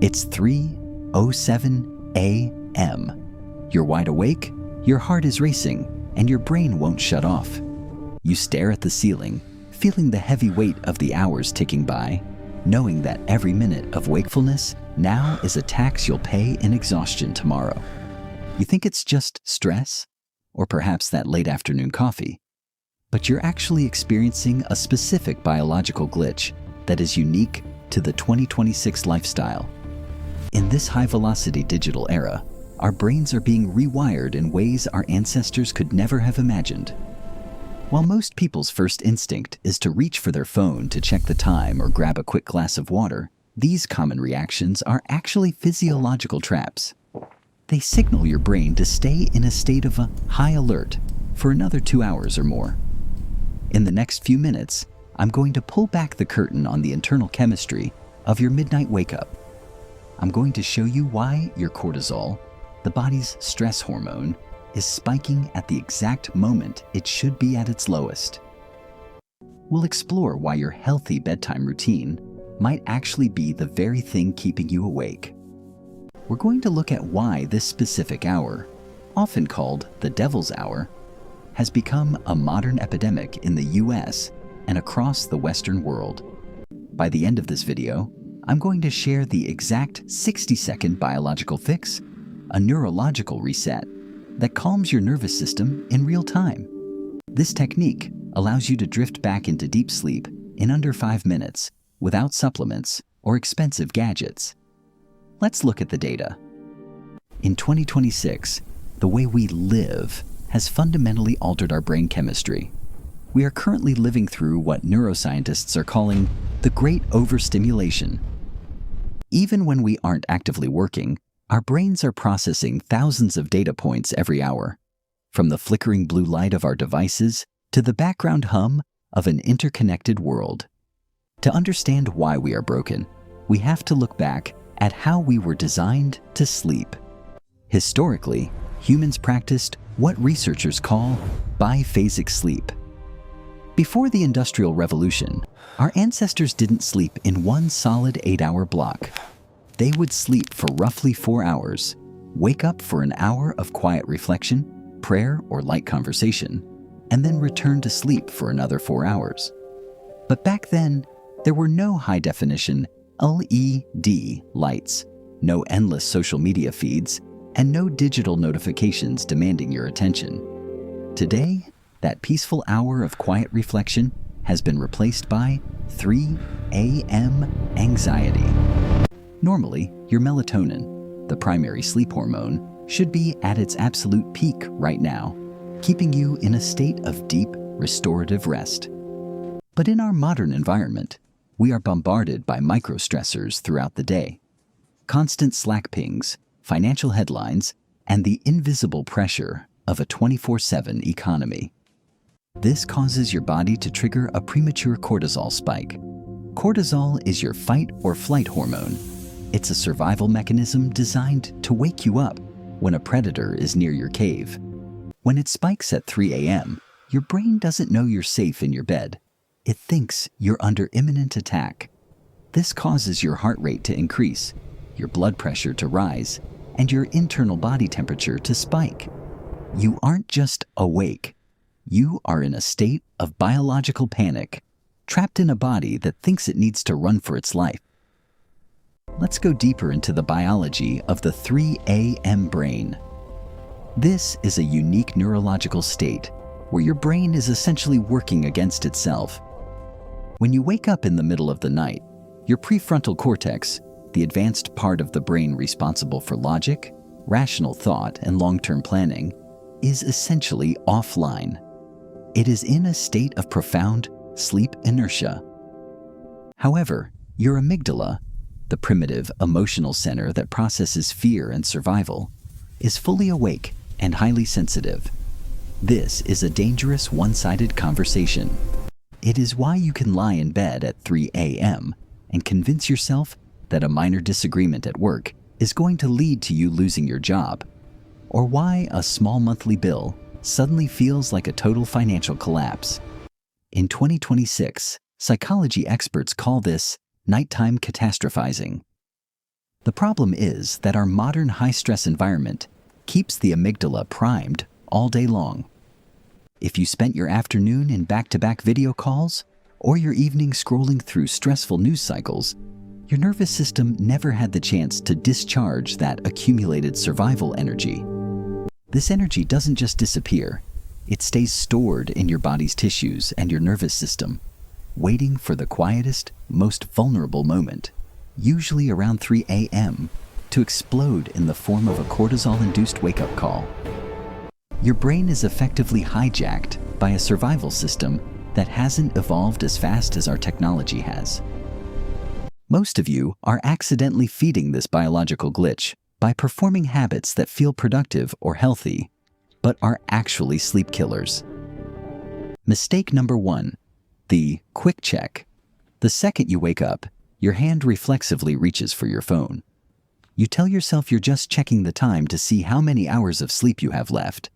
It's 3:07 a.m. You're wide awake, your heart is racing, and your brain won't shut off. You stare at the ceiling, feeling the heavy weight of the hours ticking by, knowing that every minute of wakefulness now is a tax you'll pay in exhaustion tomorrow. You think it's just stress, or perhaps that late afternoon coffee, but you're actually experiencing a specific biological glitch that is unique to the 2026 lifestyle. In this high-velocity digital era, our brains are being rewired in ways our ancestors could never have imagined. While most people's first instinct is to reach for their phone to check the time or grab a quick glass of water, these common reactions are actually physiological traps. They signal your brain to stay in a state of a high alert for another 2 hours or more. In the next few minutes, I'm going to pull back the curtain on the internal chemistry of your midnight wake-up. I'm going to show you why your cortisol, the body's stress hormone, is spiking at the exact moment it should be at its lowest. We'll explore why your healthy bedtime routine might actually be the very thing keeping you awake. We're going to look at why this specific hour, often called the devil's hour, has become a modern epidemic in the US and across the Western world. By the end of this video, I'm going to share the exact 60-second biological fix, a neurological reset that calms your nervous system in real time. This technique allows you to drift back into deep sleep in under 5 minutes without supplements or expensive gadgets. Let's look at the data. In 2026, the way we live has fundamentally altered our brain chemistry. We are currently living through what neuroscientists are calling the Great Over-Stimulation. Even when we aren't actively working, our brains are processing thousands of data points every hour, from the flickering blue light of our devices to the background hum of an interconnected world. To understand why we are broken, we have to look back at how we were designed to sleep. Historically, humans practiced what researchers call Biphasic Sleep. Before the Industrial Revolution, our ancestors didn't sleep in one solid 8-hour block. They would sleep for roughly 4 hours, wake up for an hour of quiet reflection, prayer, or light conversation, and then return to sleep for another 4 hours. But back then, there were no high-definition LED lights, no endless social media feeds, and no digital notifications demanding your attention. Today, that peaceful hour of quiet reflection has been replaced by 3 a.m. anxiety. Normally, your melatonin, the primary sleep hormone, should be at its absolute peak right now, keeping you in a state of deep, restorative rest. But in our modern environment, we are bombarded by micro-stressors throughout the day. Constant Slack pings, financial headlines, and the invisible pressure of a 24/7 economy. This causes your body to trigger a premature cortisol spike. Cortisol is your fight or flight hormone. It's a survival mechanism designed to wake you up when a predator is near your cave. When it spikes at 3 a.m., your brain doesn't know you're safe in your bed. It thinks you're under imminent attack. This causes your heart rate to increase, your blood pressure to rise, and your internal body temperature to spike. You aren't just awake. You are in a state of biological panic, trapped in a body that thinks it needs to run for its life. Let's go deeper into the biology of the 3 a.m. brain. This is a unique neurological state where your brain is essentially working against itself. When you wake up in the middle of the night, your prefrontal cortex, the advanced part of the brain responsible for logic, rational thought, and long-term planning, is essentially offline. It is in a state of profound sleep inertia. However, your amygdala, the primitive emotional center that processes fear and survival, is fully awake and highly sensitive. This is a dangerous one-sided conversation. It is why you can lie in bed at 3 a.m. and convince yourself that a minor disagreement at work is going to lead to you losing your job, or why a small monthly bill suddenly feels like a total financial collapse. In 2026, psychology experts call this nighttime catastrophizing. The problem is that our modern high-stress environment keeps the amygdala primed all day long. If you spent your afternoon in back-to-back video calls or your evening scrolling through stressful news cycles, your nervous system never had the chance to discharge that accumulated survival energy. This energy doesn't just disappear, it stays stored in your body's tissues and your nervous system, waiting for the quietest, most vulnerable moment, usually around 3 a.m., to explode in the form of a cortisol-induced wake-up call. Your brain is effectively hijacked by a survival system that hasn't evolved as fast as our technology has. Most of you are accidentally feeding this biological glitch by performing habits that feel productive or healthy, but are actually sleep killers. Mistake number 1, the quick check. The second you wake up, your hand reflexively reaches for your phone. You tell yourself you're just checking the time to see how many hours of sleep you have left.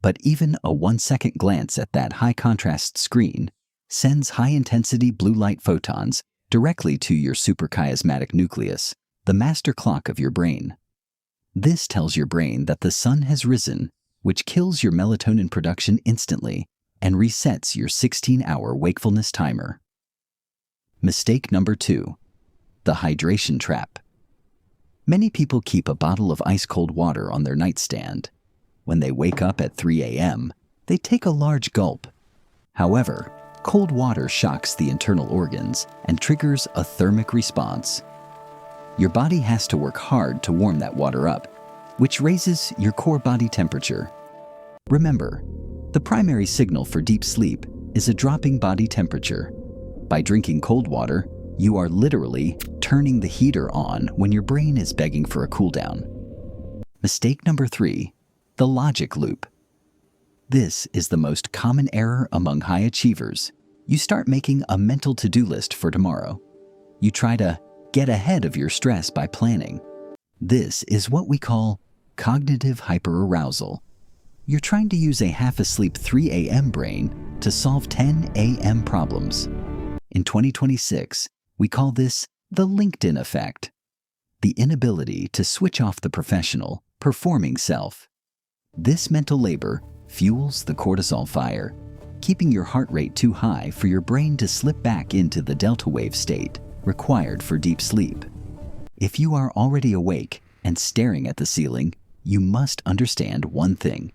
But even a 1-second glance at that high-contrast screen sends high-intensity blue light photons directly to your suprachiasmatic nucleus, the master clock of your brain. This tells your brain that the sun has risen, which kills your melatonin production instantly and resets your 16-hour wakefulness timer. Mistake number 2, the hydration trap. Many people keep a bottle of ice-cold water on their nightstand. When they wake up at 3 a.m., they take a large gulp. However, cold water shocks the internal organs and triggers a thermic response. Your body has to work hard to warm that water up, which raises your core body temperature. Remember, the primary signal for deep sleep is a dropping body temperature. By drinking cold water, you are literally turning the heater on when your brain is begging for a cool down. Mistake number 3, the logic loop. This is the most common error among high achievers. You start making a mental to-do list for tomorrow. You try to get ahead of your stress by planning. This is what we call cognitive hyperarousal. You're trying to use a half-asleep 3 a.m. brain to solve 10 a.m. problems. In 2026, we call this the LinkedIn effect, the inability to switch off the professional, performing self. This mental labor fuels the cortisol fire, keeping your heart rate too high for your brain to slip back into the delta wave state required for deep sleep. If you are already awake and staring at the ceiling, you must understand one thing.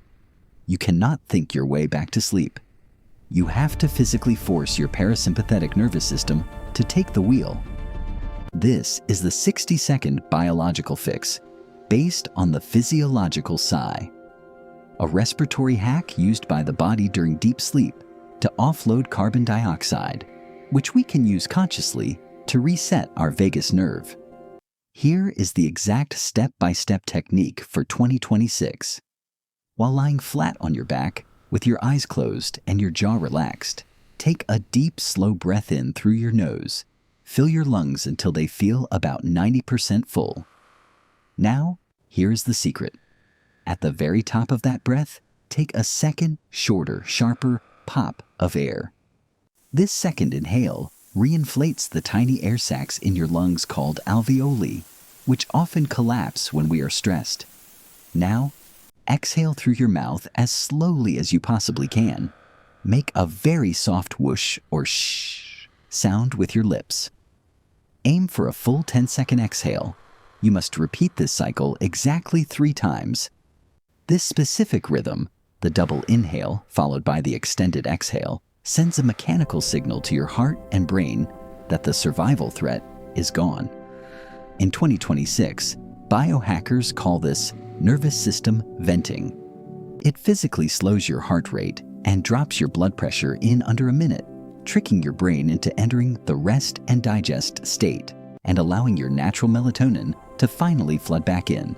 You cannot think your way back to sleep. You have to physically force your parasympathetic nervous system to take the wheel. This is the 60-second biological fix based on the Physiological Sigh, a respiratory hack used by the body during deep sleep to offload carbon dioxide, which we can use consciously to reset our vagus nerve. Here is the exact step-by-step technique for 2026. While lying flat on your back, with your eyes closed and your jaw relaxed, take a deep, slow breath in through your nose. Fill your lungs until they feel about 90% full. Now, here is the secret. At the very top of that breath, take a second, shorter, sharper pop of air. This second inhale reinflates the tiny air sacs in your lungs called alveoli, which often collapse when we are stressed. Now, exhale through your mouth as slowly as you possibly can. Make a very soft whoosh or shh sound with your lips. Aim for a full 10-second exhale. You must repeat this cycle exactly 3 times. This specific rhythm, the double inhale followed by the extended exhale, sends a mechanical signal to your heart and brain that the survival threat is gone. In 2026, biohackers call this nervous system venting. It physically slows your heart rate and drops your blood pressure in under a minute, tricking your brain into entering the rest and digest state and allowing your natural melatonin to finally flood back in.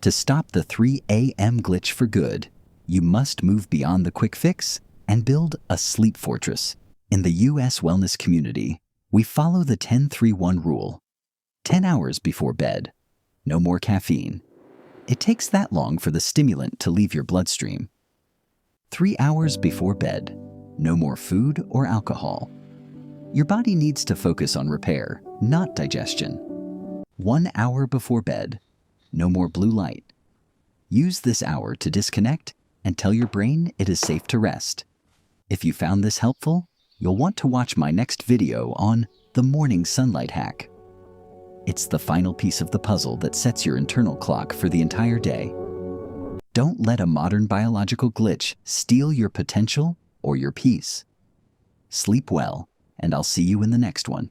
To stop the 3 a.m. glitch for good, you must move beyond the quick fix and build a sleep fortress. In the U.S. wellness community, we follow the 10-3-1 rule. 10 hours before bed, no more caffeine. It takes that long for the stimulant to leave your bloodstream. 3 hours before bed, no more food or alcohol. Your body needs to focus on repair, not digestion. 1 hour before bed. No more blue light. Use this hour to disconnect and tell your brain it is safe to rest. If you found this helpful, you'll want to watch my next video on the morning sunlight hack. It's the final piece of the puzzle that sets your internal clock for the entire day. Don't let a modern biological glitch steal your potential or your peace. Sleep well, and I'll see you in the next one.